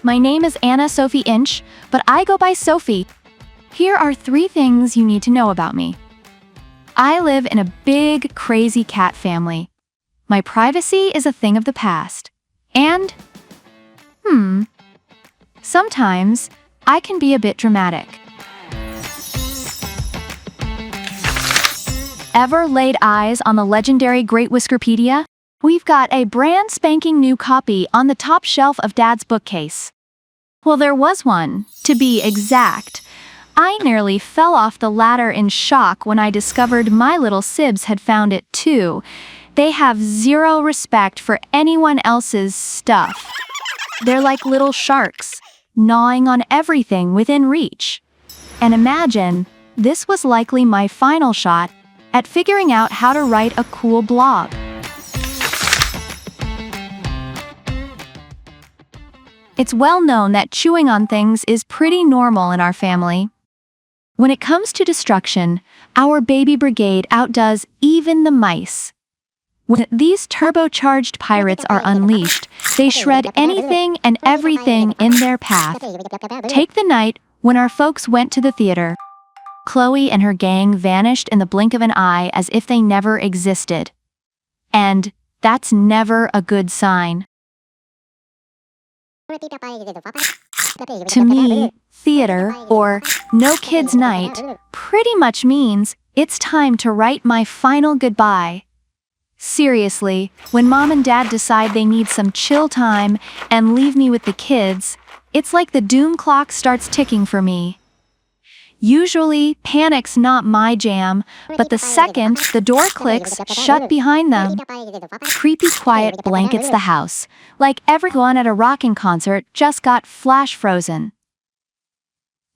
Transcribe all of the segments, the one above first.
my name is Anna Sophie Inch, but I go by Sophie. Here are 3 things you need to know about me. I live in a big, crazy cat family. My privacy is a thing of the past. And, sometimes I can be a bit dramatic. Ever laid eyes on the legendary Great Whiskerpedia? We've got a brand spanking new copy on the top shelf of Dad's bookcase. Well, there was one, to be exact. I nearly fell off the ladder in shock when I discovered my little Sibs had found it too. They have zero respect for anyone else's stuff. They're like little sharks, gnawing on everything within reach. And imagine, this was likely my final shot at figuring out how to write a cool blog. It's well known that chewing on things is pretty normal in our family. When it comes to destruction, our baby brigade outdoes even the mice. When these turbocharged pirates are unleashed, they shred anything and everything in their path. Take the night when our folks went to the theater. Chloe and her gang vanished in the blink of an eye as if they never existed. And that's never a good sign. To me, theater, or no kids' night, pretty much means it's time to write my final goodbye. Seriously, when Mom and Dad decide they need some chill time and leave me with the kids, it's like the doom clock starts ticking for me. Usually, panic's not my jam, but the second the door clicks shut behind them, creepy quiet blankets the house, like everyone at a rocking concert just got flash frozen.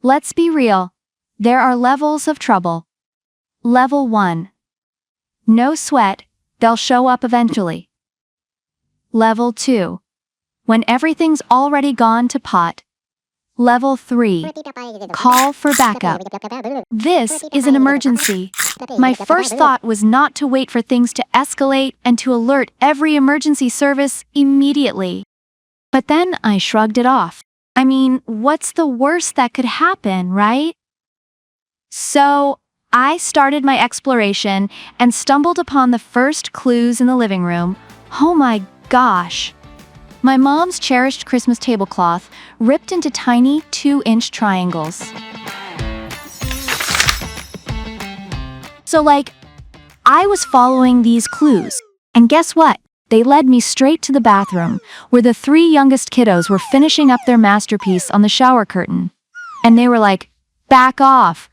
Let's be real. There are levels of trouble. Level 1. No sweat, they'll show up eventually. Level 2. When everything's already gone to pot. Level 3. Call for backup. This is an emergency. My first thought was not to wait for things to escalate and to alert every emergency service immediately. But then I shrugged it off. I mean, what's the worst that could happen, right? So, I started my exploration and stumbled upon the first clues in the living room. Oh my gosh! My mom's cherished Christmas tablecloth ripped into tiny 2-inch triangles. So I was following these clues, and guess what? They led me straight to the bathroom, where the 3 youngest kiddos were finishing up their masterpiece on the shower curtain. And they were like, "Back off.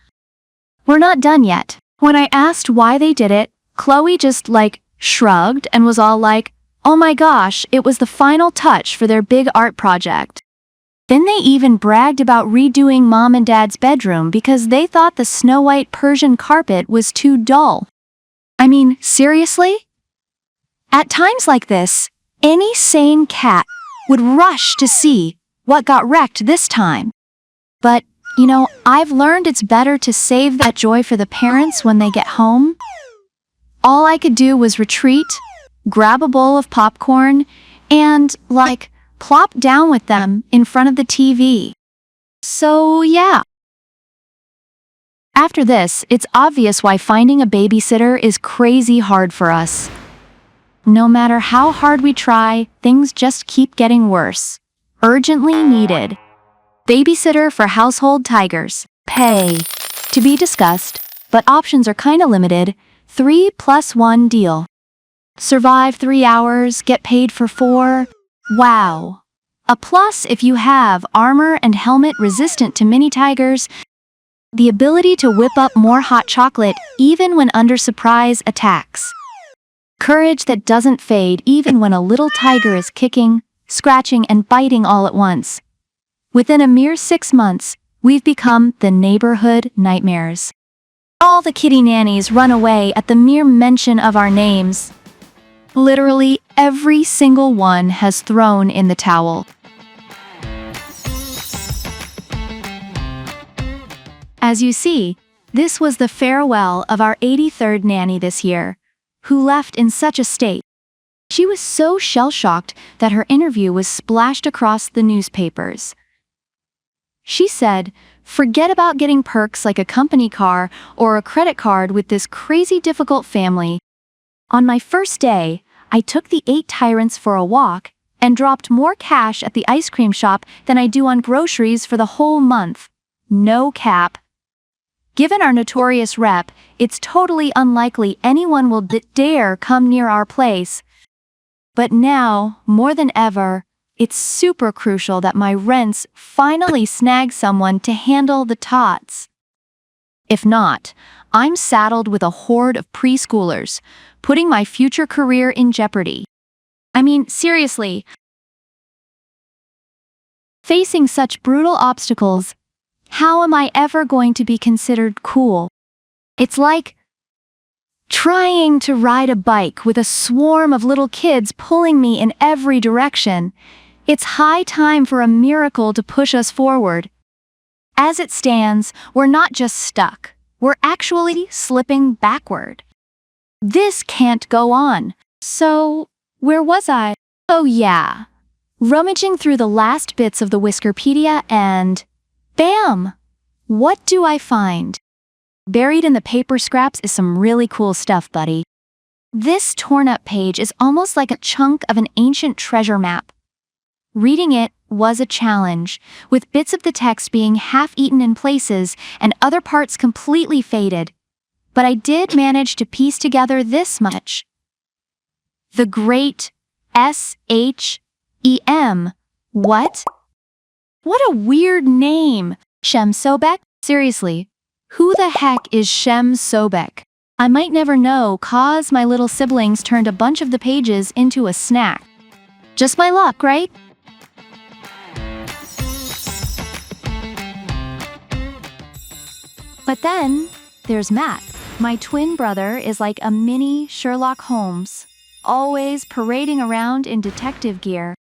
We're not done yet." When I asked why they did it, Chloe just shrugged and was all like, "Oh my gosh, it was the final touch for their big art project." Then they even bragged about redoing Mom and Dad's bedroom because they thought the Snow White Persian carpet was too dull. I mean, seriously? At times like this, any sane cat would rush to see what got wrecked this time. But, I've learned it's better to save that joy for the parents when they get home. All I could do was retreat, grab a bowl of popcorn, and, plop down with them in front of the TV. So, yeah. After this, it's obvious why finding a babysitter is crazy hard for us. No matter how hard we try, things just keep getting worse. Urgently needed. Babysitter for household tigers. Pay. To be discussed, but options are kinda limited. 3+1 deal. Survive 3 hours, get paid for 4. Wow. A plus if you have armor and helmet resistant to mini tigers. The ability to whip up more hot chocolate even when under surprise attacks. Courage that doesn't fade even when a little tiger is kicking, scratching, and biting all at once. Within a mere 6 months, we've become the neighborhood nightmares. All the kitty nannies run away at the mere mention of our names. Literally every single one has thrown in the towel. As you see, this was the farewell of our 83rd nanny this year, who left in such a state. She was so shell-shocked that her interview was splashed across the newspapers. She said, "Forget about getting perks like a company car or a credit card with this crazy difficult family. On my first day, I took the 8 tyrants for a walk and dropped more cash at the ice cream shop than I do on groceries for the whole month. No cap. Given our notorious rep, it's totally unlikely anyone will dare come near our place. But now, more than ever, it's super crucial that my rents finally snag someone to handle the tots. If not, I'm saddled with a horde of preschoolers, putting my future career in jeopardy." I mean, seriously. Facing such brutal obstacles, how am I ever going to be considered cool? It's like trying to ride a bike with a swarm of little kids pulling me in every direction. It's high time for a miracle to push us forward. As it stands, we're not just stuck. We're actually slipping backward. This can't go on. So, where was I? Oh yeah. Rummaging through the last bits of the Whiskerpedia and bam! What do I find? Buried in the paper scraps is some really cool stuff, buddy. This torn-up page is almost like a chunk of an ancient treasure map. Reading it was a challenge, with bits of the text being half-eaten in places and other parts completely faded. But I did manage to piece together this much. The Great S-H-E-M. What? What a weird name. Shem Sobek? Seriously, who the heck is Shem Sobek? I might never know, cause my little siblings turned a bunch of the pages into a snack. Just my luck, right? But then, there's Matt. My twin brother is like a mini Sherlock Holmes, always parading around in detective gear.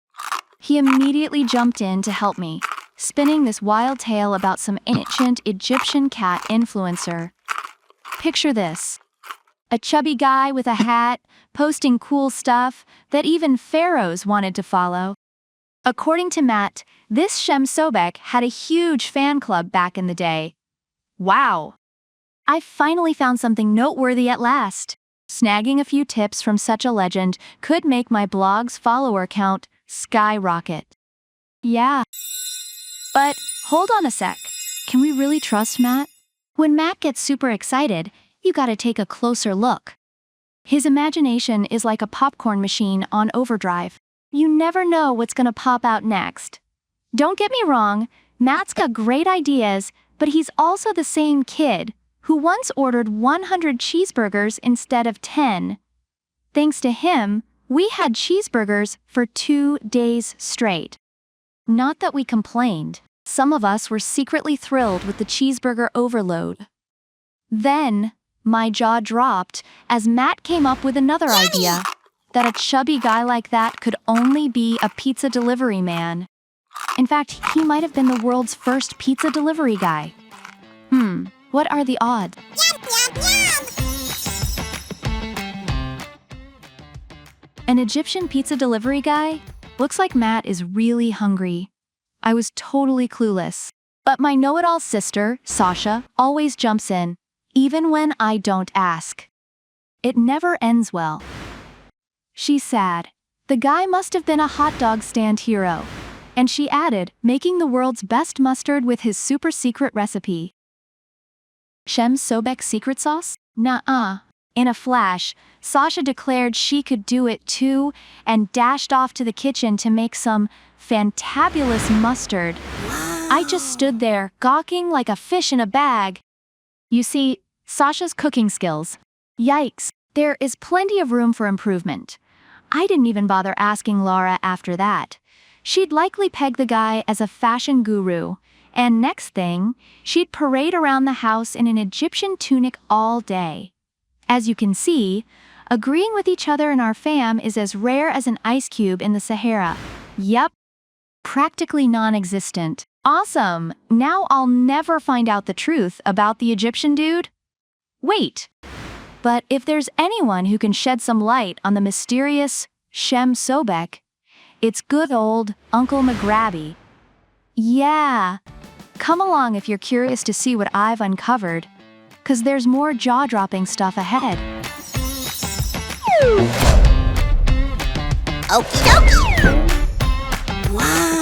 He immediately jumped in to help me, spinning this wild tale about some ancient Egyptian cat influencer. Picture this. A chubby guy with a hat, posting cool stuff that even pharaohs wanted to follow. According to Matt, this Shem Sobek had a huge fan club back in the day. Wow! I finally found something noteworthy at last. Snagging a few tips from such a legend could make my blog's follower count skyrocket. Yeah. But hold on a sec. Can we really trust Matt? When Matt gets super excited, you gotta take a closer look. His imagination is like a popcorn machine on overdrive. You never know what's gonna pop out next. Don't get me wrong, Matt's got great ideas, but he's also the same kid who once ordered 100 cheeseburgers instead of 10. Thanks to him, we had cheeseburgers for 2 days straight. Not that we complained. Some of us were secretly thrilled with the cheeseburger overload. Then, my jaw dropped as Matt came up with another idea, that a chubby guy like that could only be a pizza delivery man. In fact, he might have been the world's first pizza delivery guy. What are the odds? An Egyptian pizza delivery guy? Looks like Matt is really hungry. I was totally clueless. But my know-it-all sister, Sasha, always jumps in, even when I don't ask. It never ends well. She's sad. The guy must have been a hot dog stand hero. And she added, making the world's best mustard with his super secret recipe. Shem Sobek's secret sauce? Nuh-uh. In a flash, Sasha declared she could do it too and dashed off to the kitchen to make some fantabulous mustard. Wow. I just stood there, gawking like a fish in a bag. You see, Sasha's cooking skills. Yikes, there is plenty of room for improvement. I didn't even bother asking Laura after that. She'd likely peg the guy as a fashion guru. And next thing, she'd parade around the house in an Egyptian tunic all day. As you can see, agreeing with each other in our fam is as rare as an ice cube in the Sahara. Yep. Practically non-existent. Awesome! Now I'll never find out the truth about the Egyptian dude? Wait! But if there's anyone who can shed some light on the mysterious Shem Sobek. It's good old Uncle McGrabby. Yeah. Come along if you're curious to see what I've uncovered, 'cause there's more jaw-dropping stuff ahead. Okie dokie! Wow!